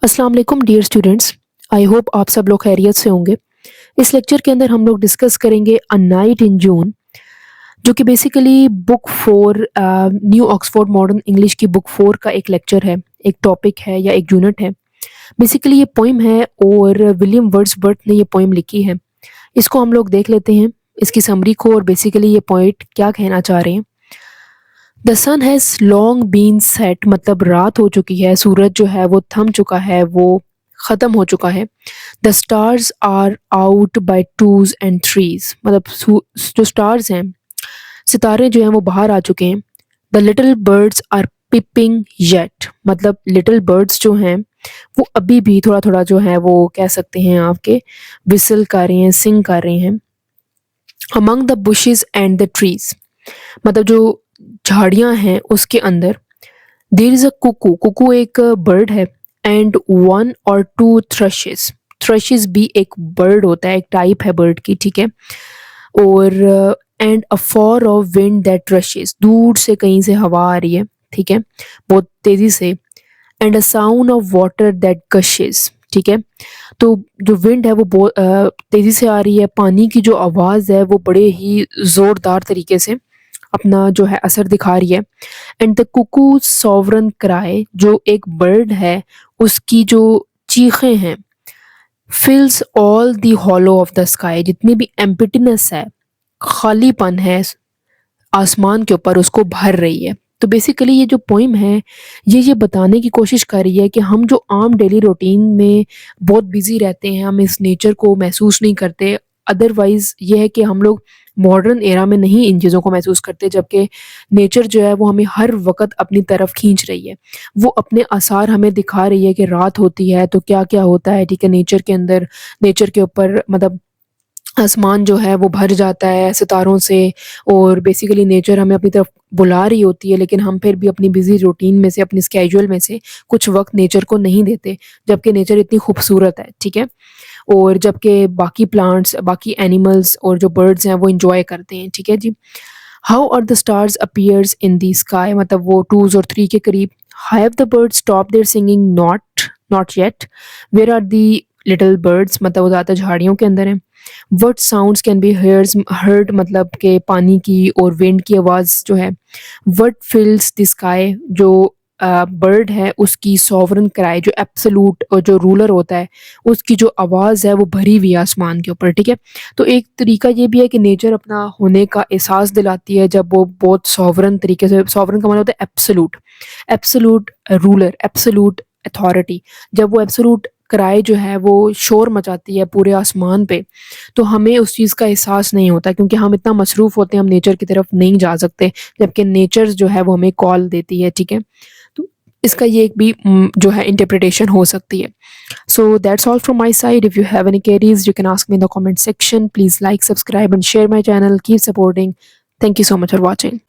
अस्सलाम वालेकुम dear students. I hope आप सब लोग खैरियत से होंगे। इस लेक्चर के अंदर हम लोग डिस्कस करेंगे अ नाइट इन जून, जो कि basically book 4 new Oxford modern English की बुक 4 का एक लेक्चर है, एक टॉपिक है या एक यूनिट है। बेसिकली ये पोइम है और विलियम वर्ड्सवर्थ ने ये पोइम लिखी है। इसको हम लोग देख लेते हैं, इसकी समरी को, और बेसिकली ये पोइट क्या कहना चाह रहे हैं। The sun has long been set, मतलब रात हो चुकी है, सूरज जो है वो थम चुका है, वो ख़त्म हो चुका है। The stars are out by twos and threes, मतलब जो स्टार्स हैं, सितारे जो हैं वो बाहर आ चुके हैं। The little birds are peeping yet, मतलब लिटिल बर्ड्स जो हैं वो अभी भी थोड़ा थोड़ा जो है वो कह सकते हैं आपके विसल कर रहे हैं, सिंग कर रहे हैं। Among the bushes and the trees, मतलब जो झाड़ियां हैं उसके अंदर। There is a cuckoo, cuckoo एक बर्ड है। And one or two thrushes, thrushes भी एक बर्ड होता है, एक टाइप है बर्ड की, ठीक है। और and a for of wind that rashes, दूर से कहीं से हवा आ रही है, ठीक है, बहुत तेजी से। And a sound of water that gushes, ठीक है। तो जो विंड है वो बहुत तेजी से आ रही है, पानी की जो आवाज़ है वो बड़े ही ज़ोरदार तरीके से अपना जो है असर दिखा रही है। And the cuckoo sovereign cry, जो एक बर्ड है उसकी जो चीखें हैं, fills all the hollow of the sky, जितनी भी एम्प्टीनेस है, खालीपन है आसमान के ऊपर, उसको भर रही है। तो बेसिकली ये जो पोइम है ये बताने की कोशिश कर रही है कि हम जो आम डेली रूटीन में बहुत बिजी रहते हैं, हम इस नेचर को महसूस नहीं करते। अदरवाइज ये है कि हम लोग मॉडर्न एरा में नहीं इन चीज़ों को महसूस करते, जबकि नेचर जो है वो हमें हर वक्त अपनी तरफ खींच रही है। वो अपने आसार हमें दिखा रही है कि रात होती है तो क्या क्या होता है, ठीक है, नेचर के अंदर, नेचर के ऊपर, मतलब आसमान जो है वो भर जाता है सितारों से। और बेसिकली नेचर हमें अपनी तरफ बुला रही होती है, लेकिन हम फिर भी अपनी बिजी रूटीन में से, अपनी स्केड्यूल में से कुछ वक्त नेचर को नहीं देते, जबकि नेचर इतनी खूबसूरत है, ठीक है। और जबकि बाकी प्लांट्स, बाकी एनिमल्स और जो बर्ड्स हैं वो इंजॉय करते हैं, ठीक है जी। How are the stars appears in the sky, मतलब वो टूज और थ्री के करीब। Have the birds stop their singing, not not yet. Where are the little birds, मतलब वो ज़्यादा झाड़ियों के अंदर हैं। What sounds can be heard, मतलब के पानी की और विंड की आवाज़ जो है। वट फिल्स द स्काई, जो बर्ड है उसकी सॉवरन क्राई, जो एब्सोलूट और जो रूलर होता है उसकी जो आवाज़ है वो भरी हुई है आसमान के ऊपर, ठीक है। तो एक तरीका ये भी है कि नेचर अपना होने का एहसास दिलाती है जब वो बहुत सॉवरन तरीके से, सॉवरन का मतलब होता है absolute, absolute ruler, absolute authority. जब वो एब्सोलूट क्राई जो है वो शोर मचाती है पूरे आसमान पे, तो हमें उस चीज़ का एहसास नहीं होता, क्योंकि हम इतना मसरूफ़ होते हैं, हम नेचर की तरफ नहीं जा सकते, जबकि नेचर जो है वो हमें कॉल देती है, ठीक है। तो इसका ये एक भी जो है इंटरप्रिटेशन हो सकती है। So that's all from my side. If you have any queries you can ask me in the comment section. Please like, subscribe and share my channel. Keep supporting. Thank you so much for watching.